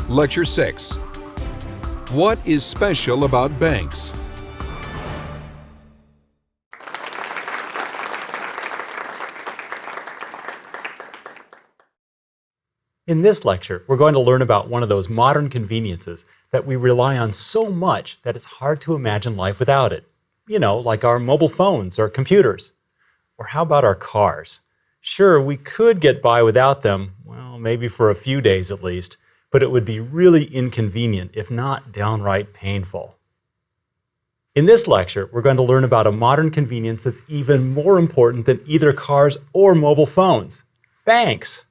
Lecture 6. What is special about banks? In this lecture, we're going to learn about one of those modern conveniences that we rely on so much that it's hard to imagine life without it. You know, like our mobile phones or computers. Or how about our cars? Sure, we could get by without them, well, maybe for a few days at least, but it would be really inconvenient, if not downright painful. In this lecture, we're going to learn about a modern convenience that's even more important than either cars or mobile phones. Banks.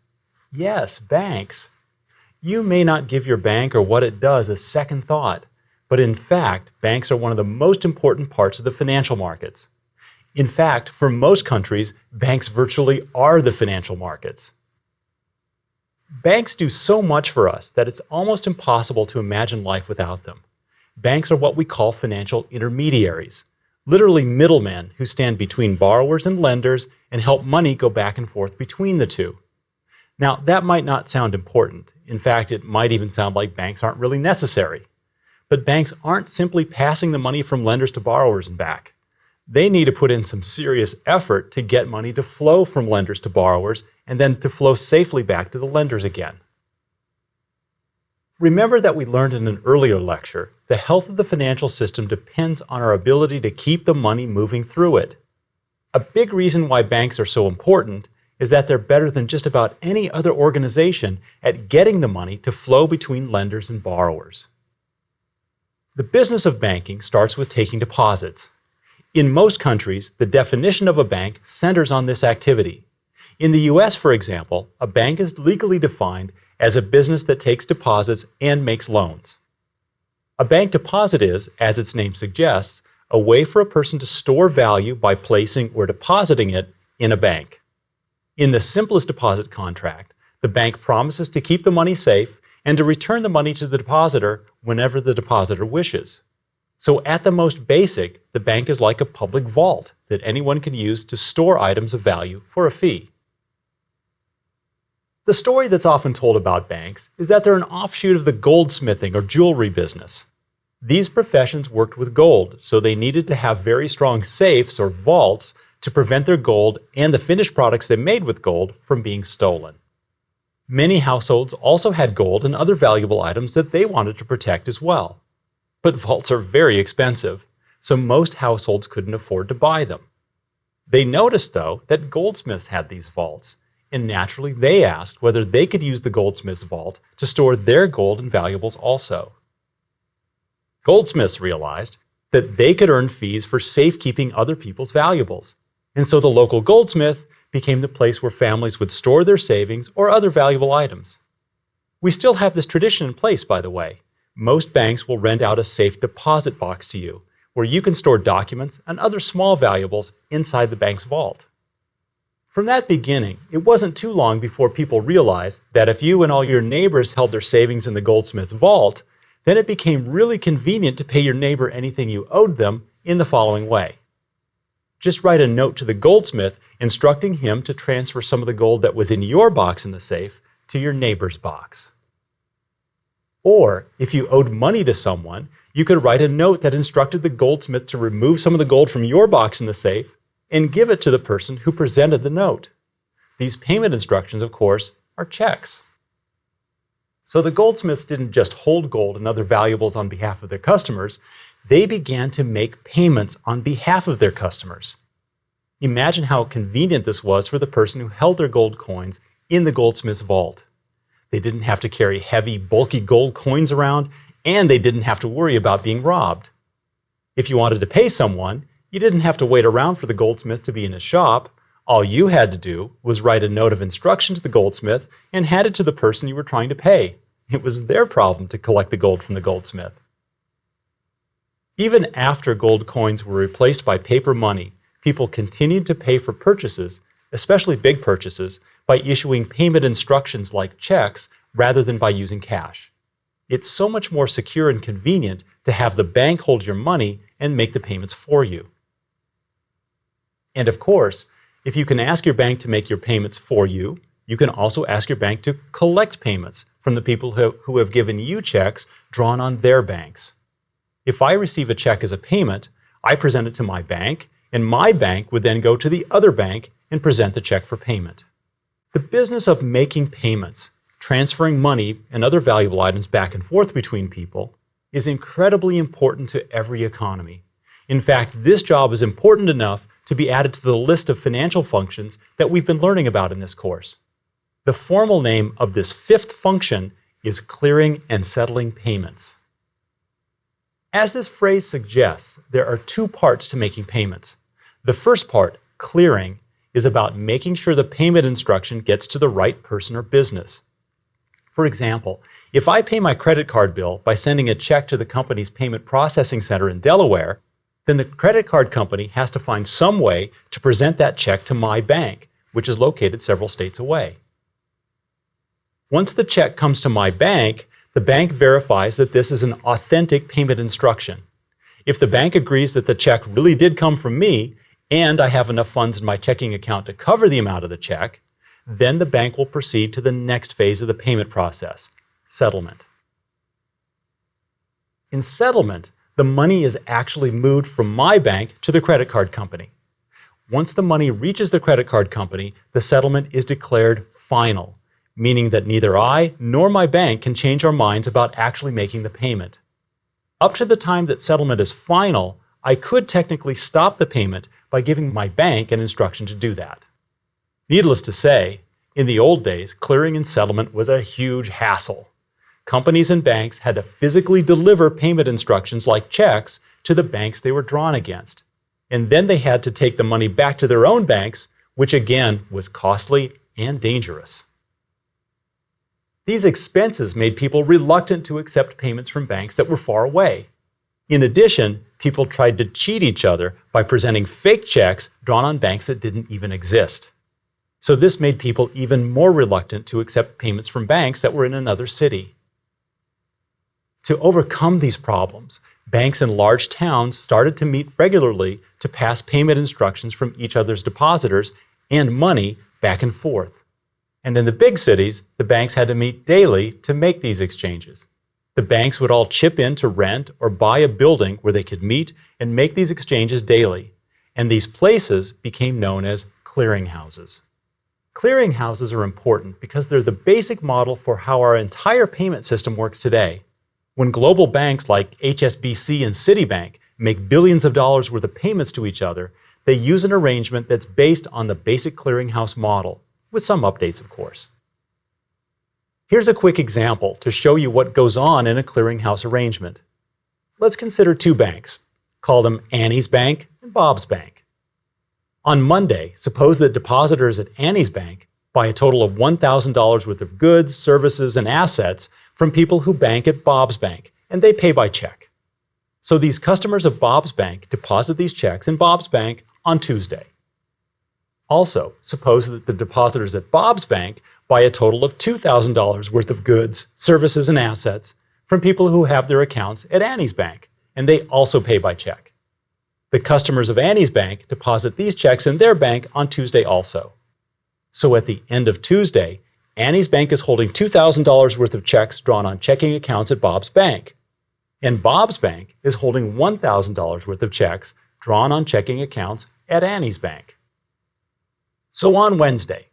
Yes, banks. You may not give your bank or what it does a second thought, but in fact, banks are one of the most important parts of the financial markets. In fact, for most countries, banks virtually are the financial markets. Banks do so much for us that it's almost impossible to imagine life without them. Banks are what we call financial intermediaries, literally middlemen who stand between borrowers and lenders and help money go back and forth between the two. Now, that might not sound important. In fact, it might even sound like banks aren't really necessary. But banks aren't simply passing the money from lenders to borrowers and back. They need to put in some serious effort to get money to flow from lenders to borrowers and then to flow safely back to the lenders again. Remember that we learned in an earlier lecture, the health of the financial system depends on our ability to keep the money moving through it. A big reason why banks are so important is that they're better than just about any other organization at getting the money to flow between lenders and borrowers. The business of banking starts with taking deposits. In most countries, the definition of a bank centers on this activity. In the US, for example, a bank is legally defined as a business that takes deposits and makes loans. A bank deposit is, as its name suggests, a way for a person to store value by placing or depositing it in a bank. In the simplest deposit contract, the bank promises to keep the money safe and to return the money to the depositor whenever the depositor wishes. So at the most basic, the bank is like a public vault that anyone can use to store items of value for a fee. The story that's often told about banks is that they're an offshoot of the goldsmithing or jewelry business. These professions worked with gold, so they needed to have very strong safes or vaults to prevent their gold and the finished products they made with gold from being stolen. Many households also had gold and other valuable items that they wanted to protect as well. But vaults are very expensive, so most households couldn't afford to buy them. They noticed, though, that goldsmiths had these vaults, and naturally they asked whether they could use the goldsmith's vault to store their gold and valuables also. Goldsmiths realized that they could earn fees for safekeeping other people's valuables, and so the local goldsmith became the place where families would store their savings or other valuable items. We still have this tradition in place, by the way. Most banks will rent out a safe deposit box to you, where you can store documents and other small valuables inside the bank's vault. From that beginning, it wasn't too long before people realized that if you and all your neighbors held their savings in the goldsmith's vault, then it became really convenient to pay your neighbor anything you owed them in the following way. Just write a note to the goldsmith instructing him to transfer some of the gold that was in your box in the safe to your neighbor's box. Or, if you owed money to someone, you could write a note that instructed the goldsmith to remove some of the gold from your box in the safe and give it to the person who presented the note. These payment instructions, of course, are checks. So the goldsmiths didn't just hold gold and other valuables on behalf of their customers, they began to make payments on behalf of their customers. Imagine how convenient this was for the person who held their gold coins in the goldsmith's vault. They didn't have to carry heavy, bulky gold coins around, and they didn't have to worry about being robbed. If you wanted to pay someone, you didn't have to wait around for the goldsmith to be in his shop. All you had to do was write a note of instruction to the goldsmith and hand it to the person you were trying to pay. It was their problem to collect the gold from the goldsmith. Even after gold coins were replaced by paper money, people continued to pay for purchases, especially big purchases, by issuing payment instructions like checks rather than by using cash. It's so much more secure and convenient to have the bank hold your money and make the payments for you. And of course, if you can ask your bank to make your payments for you, you can also ask your bank to collect payments from the people who have given you checks drawn on their banks. If I receive a check as a payment, I present it to my bank, and my bank would then go to the other bank and present the check for payment. The business of making payments, transferring money and other valuable items back and forth between people, is incredibly important to every economy. In fact, this job is important enough to be added to the list of financial functions that we've been learning about in this course. The formal name of this fifth function is clearing and settling payments. As this phrase suggests, there are two parts to making payments. The first part, clearing, is about making sure the payment instruction gets to the right person or business. For example, if I pay my credit card bill by sending a check to the company's payment processing center in Delaware, then the credit card company has to find some way to present that check to my bank, which is located several states away. Once the check comes to my bank, the bank verifies that this is an authentic payment instruction. If the bank agrees that the check really did come from me, and I have enough funds in my checking account to cover the amount of the check, then the bank will proceed to the next phase of the payment process, settlement. In settlement, the money is actually moved from my bank to the credit card company. Once the money reaches the credit card company, the settlement is declared final, meaning that neither I nor my bank can change our minds about actually making the payment. Up to the time that settlement is final, I could technically stop the payment by giving my bank an instruction to do that. Needless to say, in the old days, clearing and settlement was a huge hassle. Companies and banks had to physically deliver payment instructions like checks to the banks they were drawn against. And then they had to take the money back to their own banks, which again was costly and dangerous. These expenses made people reluctant to accept payments from banks that were far away. In addition, people tried to cheat each other by presenting fake checks drawn on banks that didn't even exist. So this made people even more reluctant to accept payments from banks that were in another city. To overcome these problems, banks in large towns started to meet regularly to pass payment instructions from each other's depositors and money back and forth. And in the big cities, the banks had to meet daily to make these exchanges. The banks would all chip in to rent or buy a building where they could meet and make these exchanges daily. And these places became known as clearinghouses. Clearinghouses are important because they're the basic model for how our entire payment system works today. When global banks like HSBC and Citibank make billions of dollars worth of payments to each other, they use an arrangement that's based on the basic clearinghouse model, with some updates, of course. Here's a quick example to show you what goes on in a clearinghouse arrangement. Let's consider two banks. Call them Annie's Bank and Bob's Bank. On Monday, suppose that depositors at Annie's Bank buy a total of $1,000 worth of goods, services, and assets from people who bank at Bob's Bank, and they pay by check. So these customers of Bob's Bank deposit these checks in Bob's Bank on Tuesday. Also, suppose that the depositors at Bob's Bank buy a total of $2,000 worth of goods, services, and assets from people who have their accounts at Annie's Bank, and they also pay by check. The customers of Annie's Bank deposit these checks in their bank on Tuesday also. So at the end of Tuesday, Annie's Bank is holding $2,000 worth of checks drawn on checking accounts at Bob's Bank, and Bob's Bank is holding $1,000 worth of checks drawn on checking accounts at Annie's Bank. So on Wednesday,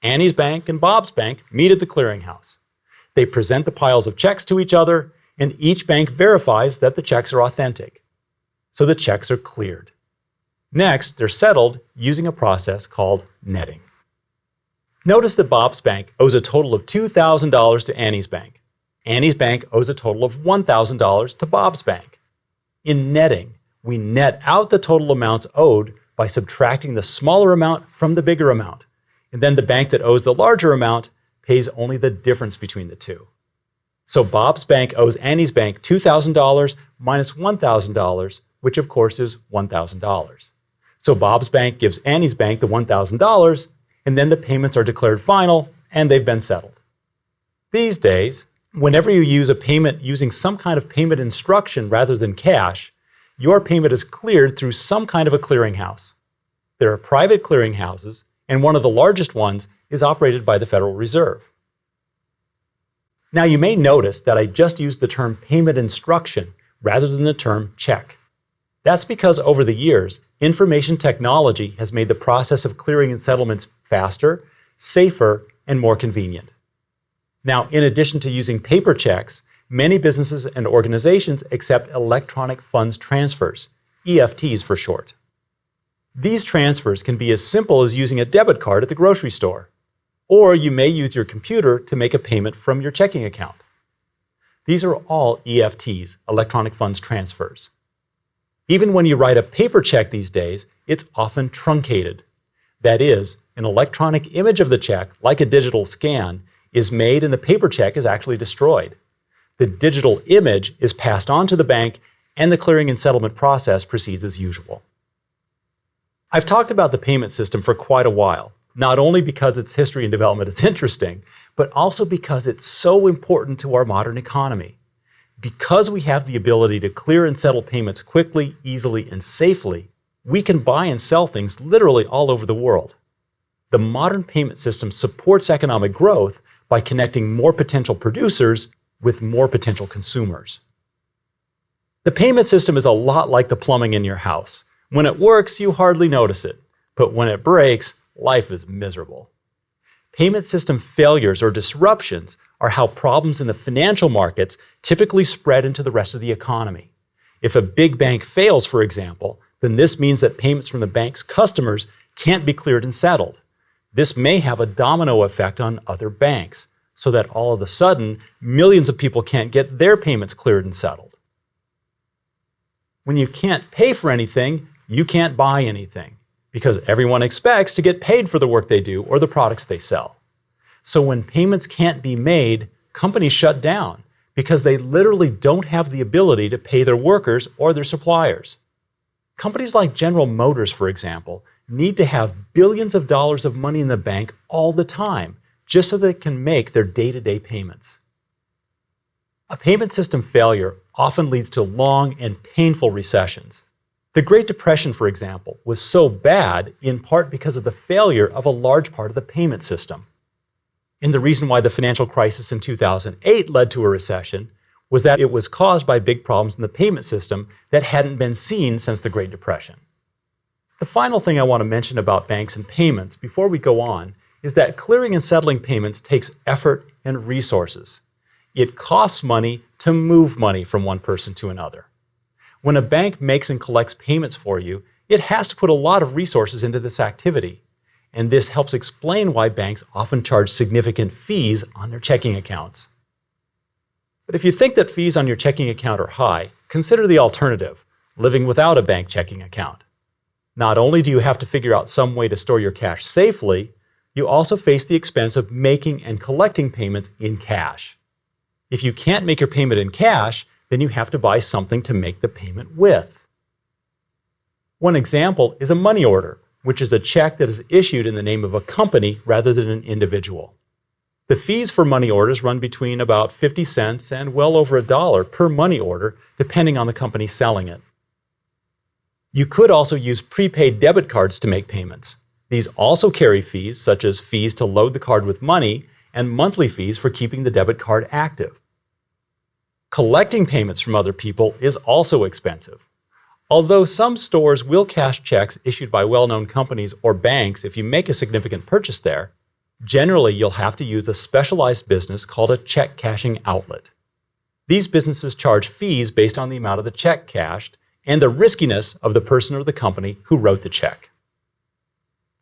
Annie's Bank and Bob's Bank meet at the clearinghouse. They present the piles of checks to each other, and each bank verifies that the checks are authentic. So the checks are cleared. Next, they're settled using a process called netting. Notice that Bob's Bank owes a total of $2,000 to Annie's Bank. Annie's Bank owes a total of $1,000 to Bob's Bank. In netting, we net out the total amounts owed by subtracting the smaller amount from the bigger amount. And then the bank that owes the larger amount pays only the difference between the two. So Bob's Bank owes Annie's Bank $2,000 minus $1,000, which of course is $1,000. So Bob's Bank gives Annie's Bank the $1,000, and then the payments are declared final, and they've been settled. These days, whenever you use a payment using some kind of payment instruction rather than cash, your payment is cleared through some kind of a clearinghouse. There are private clearinghouses, and one of the largest ones is operated by the Federal Reserve. Now you may notice that I just used the term payment instruction rather than the term check. That's because over the years, information technology has made the process of clearing and settlements faster, safer, and more convenient. Now, in addition to using paper checks, many businesses and organizations accept electronic funds transfers, EFTs for short. These transfers can be as simple as using a debit card at the grocery store, or you may use your computer to make a payment from your checking account. These are all EFTs, electronic funds transfers. Even when you write a paper check these days, it's often truncated. That is, an electronic image of the check, like a digital scan, is made and the paper check is actually destroyed. The digital image is passed on to the bank and the clearing and settlement process proceeds as usual. I've talked about the payment system for quite a while, not only because its history and development is interesting, but also because it's so important to our modern economy. Because we have the ability to clear and settle payments quickly, easily, and safely, we can buy and sell things literally all over the world. The modern payment system supports economic growth by connecting more potential producers with more potential consumers. The payment system is a lot like the plumbing in your house. When it works, you hardly notice it, but when it breaks, life is miserable. Payment system failures or disruptions are how problems in the financial markets typically spread into the rest of the economy. If a big bank fails, for example, then this means that payments from the bank's customers can't be cleared and settled. This may have a domino effect on other banks, so that all of a sudden, millions of people can't get their payments cleared and settled. When you can't pay for anything, you can't buy anything, because everyone expects to get paid for the work they do or the products they sell. So when payments can't be made, companies shut down because they literally don't have the ability to pay their workers or their suppliers. Companies like General Motors, for example, need to have billions of dollars of money in the bank all the time just so they can make their day-to-day payments. A payment system failure often leads to long and painful recessions. The Great Depression, for example, was so bad in part because of the failure of a large part of the payment system. And the reason why the financial crisis in 2008 led to a recession was that it was caused by big problems in the payment system that hadn't been seen since the Great Depression. The final thing I want to mention about banks and payments before we go on is that clearing and settling payments takes effort and resources. It costs money to move money from one person to another. When a bank makes and collects payments for you, it has to put a lot of resources into this activity. And this helps explain why banks often charge significant fees on their checking accounts. But if you think that fees on your checking account are high, consider the alternative, living without a bank checking account. Not only do you have to figure out some way to store your cash safely, you also face the expense of making and collecting payments in cash. If you can't make your payment in cash, then you have to buy something to make the payment with. One example is a money order, which is a check that is issued in the name of a company rather than an individual. The fees for money orders run between about 50 cents and well over $1 per money order, depending on the company selling it. You could also use prepaid debit cards to make payments. These also carry fees, such as fees to load the card with money and monthly fees for keeping the debit card active. Collecting payments from other people is also expensive. Although some stores will cash checks issued by well-known companies or banks if you make a significant purchase there, generally you'll have to use a specialized business called a check cashing outlet. These businesses charge fees based on the amount of the check cashed and the riskiness of the person or the company who wrote the check.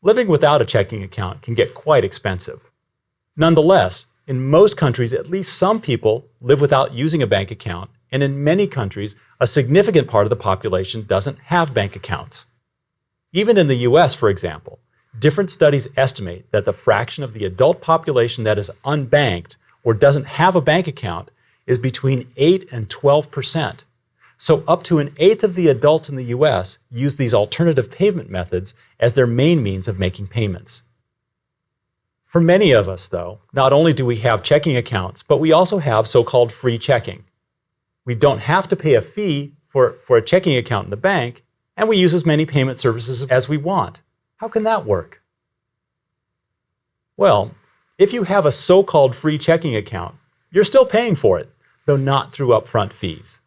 Living without a checking account can get quite expensive. Nonetheless, in most countries, at least some people live without using a bank account, and in many countries, a significant part of the population doesn't have bank accounts. Even in the US, for example, different studies estimate that the fraction of the adult population that is unbanked or doesn't have a bank account is between 8 and 12%. So up to an eighth of the adults in the US use these alternative payment methods as their main means of making payments. For many of us, though, not only do we have checking accounts, but we also have so-called free checking. We don't have to pay a fee for a checking account in the bank, and we use as many payment services as we want. How can that work? Well, if you have a so-called free checking account, you're still paying for it, though not through upfront fees.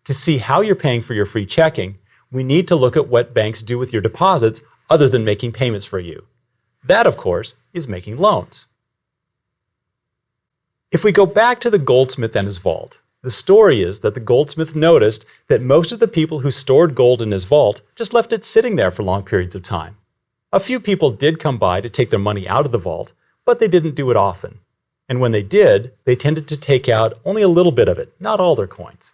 To see how you're paying for your free checking, we need to look at what banks do with your deposits other than making payments for you. That, of course, is making loans. If we go back to the goldsmith and his vault, the story is that the goldsmith noticed that most of the people who stored gold in his vault just left it sitting there for long periods of time. A few people did come by to take their money out of the vault, but they didn't do it often. And when they did, they tended to take out only a little bit of it, not all their coins.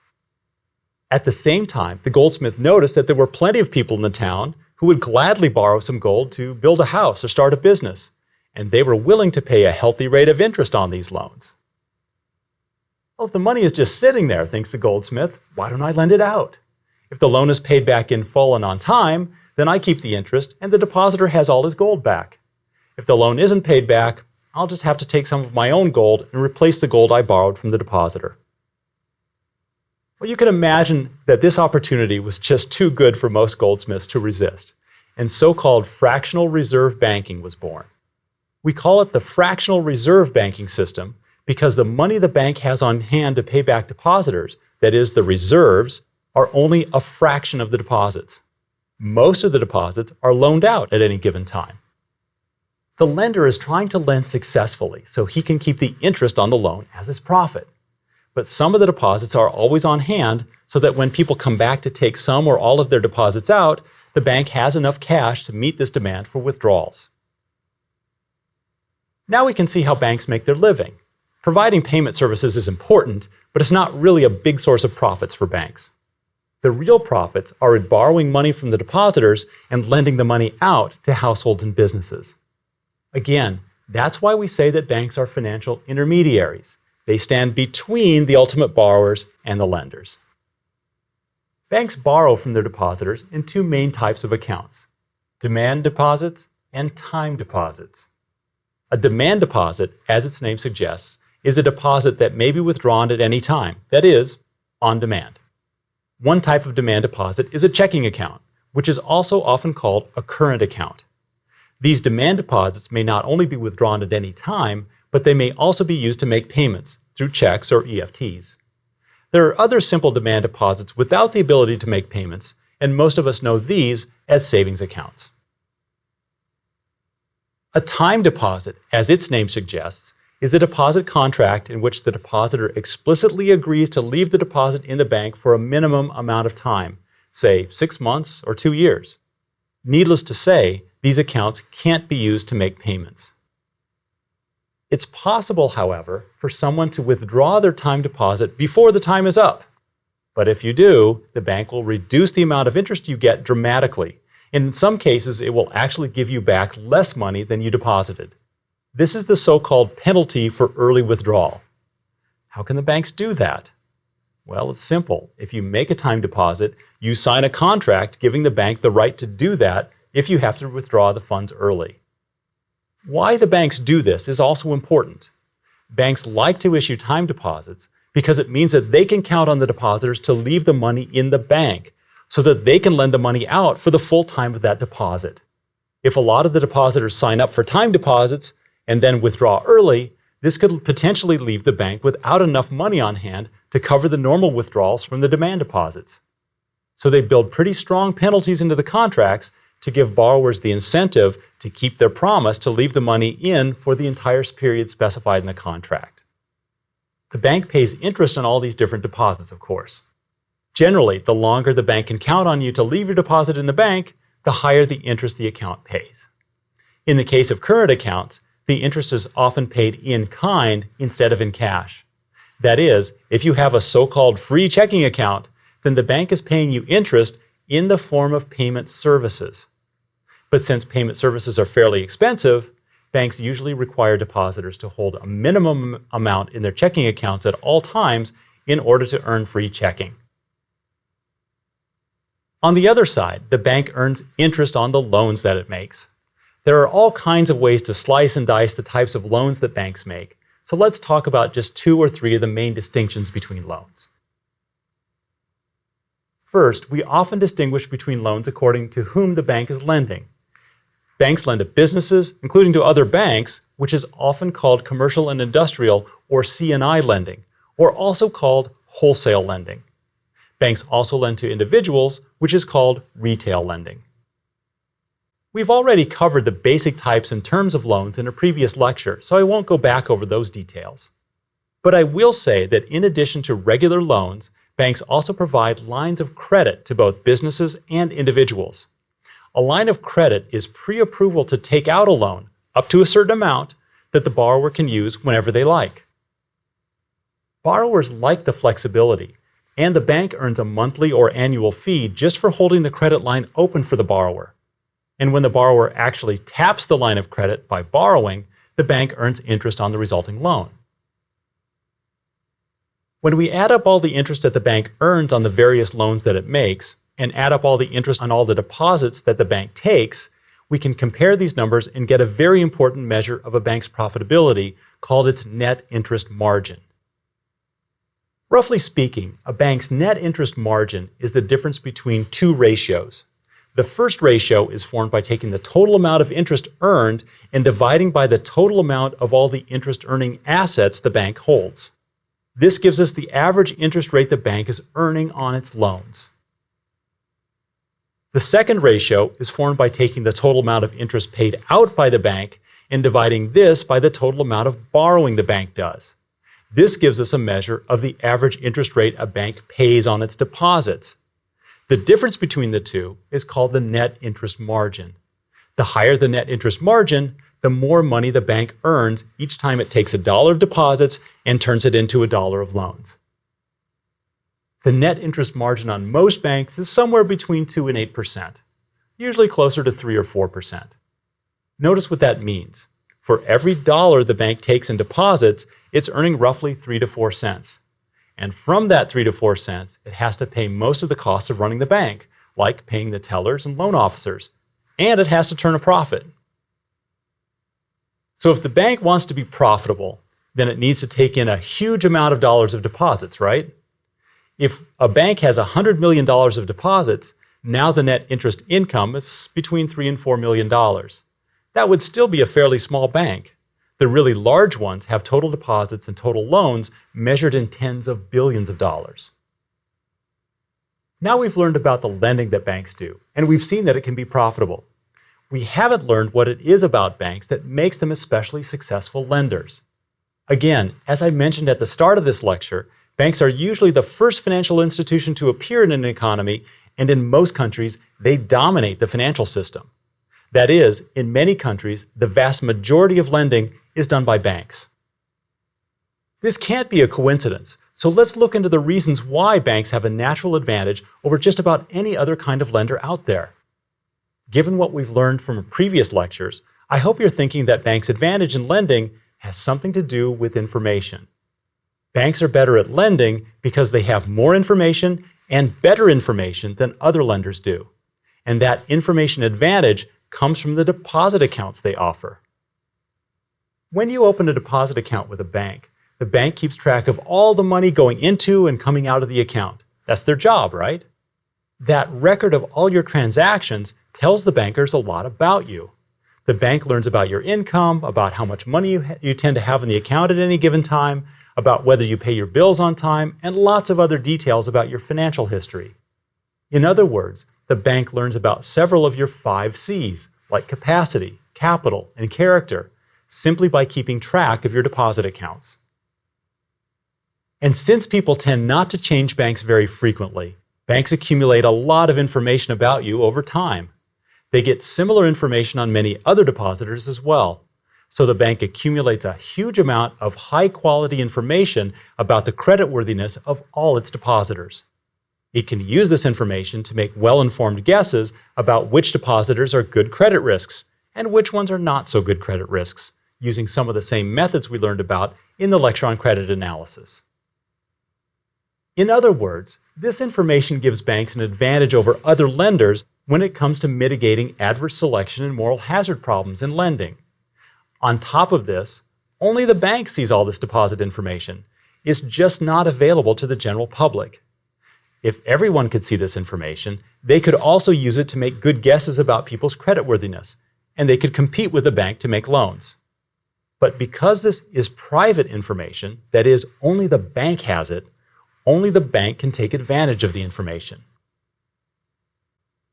At the same time, the goldsmith noticed that there were plenty of people in the town who would gladly borrow some gold to build a house or start a business, and they were willing to pay a healthy rate of interest on these loans. Well, if the money is just sitting there, thinks the goldsmith, why don't I lend it out? If the loan is paid back in full and on time, then I keep the interest and the depositor has all his gold back. If the loan isn't paid back, I'll just have to take some of my own gold and replace the gold I borrowed from the depositor. Well, you can imagine that this opportunity was just too good for most goldsmiths to resist, and so-called fractional reserve banking was born. We call it the fractional reserve banking system because the money the bank has on hand to pay back depositors, that is, the reserves, are only a fraction of the deposits. Most of the deposits are loaned out at any given time. The lender is trying to lend successfully so he can keep the interest on the loan as his profit. But some of the deposits are always on hand so that when people come back to take some or all of their deposits out, the bank has enough cash to meet this demand for withdrawals. Now we can see how banks make their living. Providing payment services is important, but it's not really a big source of profits for banks. The real profits are in borrowing money from the depositors and lending the money out to households and businesses. Again, that's why we say that banks are financial intermediaries. They stand between the ultimate borrowers and the lenders. Banks borrow from their depositors in two main types of accounts: demand deposits and time deposits. A demand deposit, as its name suggests, is a deposit that may be withdrawn at any time, that is, on demand. One type of demand deposit is a checking account, which is also often called a current account. These demand deposits may not only be withdrawn at any time, but they may also be used to make payments through checks or EFTs. There are other simple demand deposits without the ability to make payments, and most of us know these as savings accounts. A time deposit, as its name suggests, is a deposit contract in which the depositor explicitly agrees to leave the deposit in the bank for a minimum amount of time, say 6 months or 2 years. Needless to say, these accounts can't be used to make payments. It's possible, however, for someone to withdraw their time deposit before the time is up. But if you do, the bank will reduce the amount of interest you get dramatically. In some cases, it will actually give you back less money than you deposited. This is the so-called penalty for early withdrawal. How can the banks do that? Well, it's simple. If you make a time deposit, you sign a contract giving the bank the right to do that if you have to withdraw the funds early. Why the banks do this is also important. Banks like to issue time deposits because it means that they can count on the depositors to leave the money in the bank so that they can lend the money out for the full time of that deposit. If a lot of the depositors sign up for time deposits and then withdraw early, this could potentially leave the bank without enough money on hand to cover the normal withdrawals from the demand deposits. So they build pretty strong penalties into the contracts to give borrowers the incentive to keep their promise to leave the money in for the entire period specified in the contract. The bank pays interest on all these different deposits, of course. Generally, the longer the bank can count on you to leave your deposit in the bank, the higher the interest the account pays. In the case of current accounts, the interest is often paid in kind instead of in cash. That is, if you have a so-called free checking account, then the bank is paying you interest in the form of payment services. But since payment services are fairly expensive, banks usually require depositors to hold a minimum amount in their checking accounts at all times in order to earn free checking. On the other side, the bank earns interest on the loans that it makes. There are all kinds of ways to slice and dice the types of loans that banks make, so let's talk about just 2 or 3 of the main distinctions between loans. First, we often distinguish between loans according to whom the bank is lending. Banks lend to businesses, including to other banks, which is often called commercial and industrial, or C&I lending, or also called wholesale lending. Banks also lend to individuals, which is called retail lending. We've already covered the basic types and terms of loans in a previous lecture, so I won't go back over those details. But I will say that in addition to regular loans, banks also provide lines of credit to both businesses and individuals. A line of credit is pre-approval to take out a loan, up to a certain amount, that the borrower can use whenever they like. Borrowers like the flexibility, and the bank earns a monthly or annual fee just for holding the credit line open for the borrower. And when the borrower actually taps the line of credit by borrowing, the bank earns interest on the resulting loan. When we add up all the interest that the bank earns on the various loans that it makes, and add up all the interest on all the deposits that the bank takes, we can compare these numbers and get a very important measure of a bank's profitability called its net interest margin. Roughly speaking, a bank's net interest margin is the difference between two ratios. The first ratio is formed by taking the total amount of interest earned and dividing by the total amount of all the interest-earning assets the bank holds. This gives us the average interest rate the bank is earning on its loans. The second ratio is formed by taking the total amount of interest paid out by the bank and dividing this by the total amount of borrowing the bank does. This gives us a measure of the average interest rate a bank pays on its deposits. The difference between the two is called the net interest margin. The higher the net interest margin, the more money the bank earns each time it takes $1 of deposits and turns it into $1 of loans. The net interest margin on most banks is somewhere between 2 and 8%, usually closer to 3 or 4%. Notice what that means. For every dollar the bank takes in deposits, it's earning roughly 3 to 4 cents. And from that 3 to 4 cents, it has to pay most of the costs of running the bank, like paying the tellers and loan officers. And it has to turn a profit. So if the bank wants to be profitable, then it needs to take in a huge amount of dollars of deposits, right? If a bank has $100 million of deposits, now the net interest income is between $3 and $4 million. That would still be a fairly small bank. The really large ones have total deposits and total loans measured in tens of billions of dollars. Now we've learned about the lending that banks do, and we've seen that it can be profitable. We haven't learned what it is about banks that makes them especially successful lenders. Again, as I mentioned at the start of this lecture, banks are usually the first financial institution to appear in an economy, and in most countries, they dominate the financial system. That is, in many countries, the vast majority of lending is done by banks. This can't be a coincidence, so let's look into the reasons why banks have a natural advantage over just about any other kind of lender out there. Given what we've learned from previous lectures, I hope you're thinking that banks' advantage in lending has something to do with information. Banks are better at lending because they have more information and better information than other lenders do. And that information advantage comes from the deposit accounts they offer. When you open a deposit account with a bank, the bank keeps track of all the money going into and coming out of the account. That's their job, right? That record of all your transactions tells the bankers a lot about you. The bank learns about your income, about how much money you tend to have in the account at any given time, about whether you pay your bills on time, and lots of other details about your financial history. In other words, the bank learns about several of your 5 C's, like capacity, capital, and character, simply by keeping track of your deposit accounts. And since people tend not to change banks very frequently, banks accumulate a lot of information about you over time. They get similar information on many other depositors as well. So the bank accumulates a huge amount of high-quality information about the creditworthiness of all its depositors. It can use this information to make well-informed guesses about which depositors are good credit risks and which ones are not so good credit risks, using some of the same methods we learned about in the lecture on credit analysis. In other words, this information gives banks an advantage over other lenders when it comes to mitigating adverse selection and moral hazard problems in lending. On top of this, only the bank sees all this deposit information. It's just not available to the general public. If everyone could see this information, they could also use it to make good guesses about people's creditworthiness, and they could compete with the bank to make loans. But because this is private information, that is, only the bank has it, only the bank can take advantage of the information.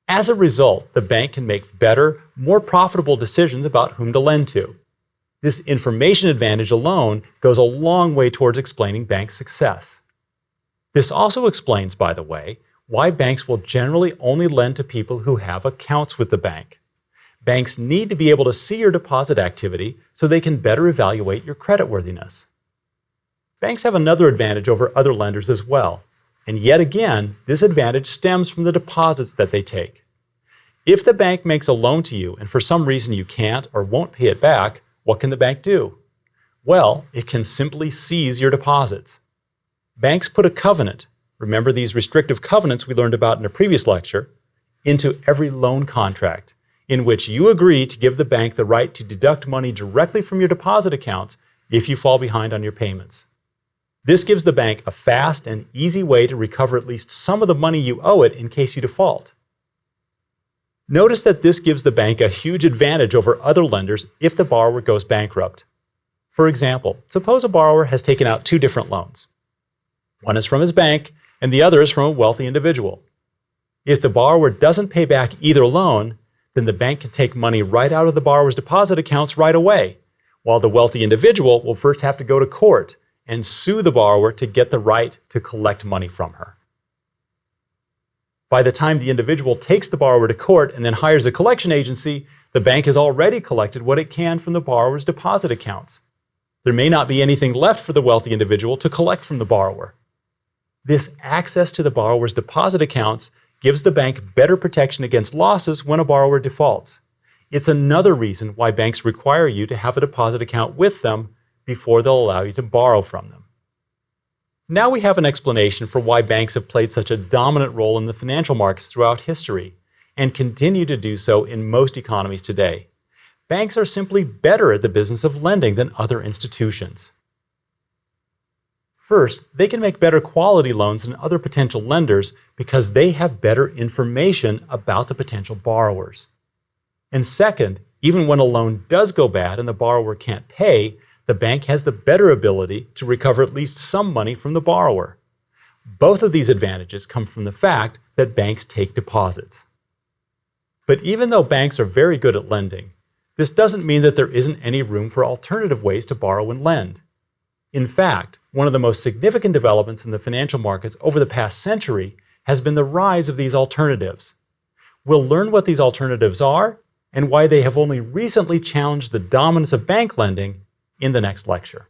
As a result, the bank can make better, more profitable decisions about whom to lend to. This information advantage alone goes a long way towards explaining bank success. This also explains, by the way, why banks will generally only lend to people who have accounts with the bank. Banks need to be able to see your deposit activity so they can better evaluate your creditworthiness. Banks have another advantage over other lenders as well, and yet again, this advantage stems from the deposits that they take. If the bank makes a loan to you and for some reason you can't or won't pay it back, what can the bank do? Well, it can simply seize your deposits. Banks put a covenant, remember these restrictive covenants we learned about in a previous lecture, into every loan contract, in which you agree to give the bank the right to deduct money directly from your deposit accounts if you fall behind on your payments. This gives the bank a fast and easy way to recover at least some of the money you owe it in case you default. Notice that this gives the bank a huge advantage over other lenders if the borrower goes bankrupt. For example, suppose a borrower has taken out two different loans. One is from his bank, and the other is from a wealthy individual. If the borrower doesn't pay back either loan, then the bank can take money right out of the borrower's deposit accounts right away, while the wealthy individual will first have to go to court and sue the borrower to get the right to collect money from her. By the time the individual takes the borrower to court and then hires a collection agency, the bank has already collected what it can from the borrower's deposit accounts. There may not be anything left for the wealthy individual to collect from the borrower. This access to the borrower's deposit accounts gives the bank better protection against losses when a borrower defaults. It's another reason why banks require you to have a deposit account with them before they'll allow you to borrow from them. Now we have an explanation for why banks have played such a dominant role in the financial markets throughout history and continue to do so in most economies today. Banks are simply better at the business of lending than other institutions. First, they can make better quality loans than other potential lenders because they have better information about the potential borrowers. And second, even when a loan does go bad and the borrower can't pay, the bank has the better ability to recover at least some money from the borrower. Both of these advantages come from the fact that banks take deposits. But even though banks are very good at lending, this doesn't mean that there isn't any room for alternative ways to borrow and lend. In fact, one of the most significant developments in the financial markets over the past century has been the rise of these alternatives. We'll learn what these alternatives are and why they have only recently challenged the dominance of bank lending in the next lecture.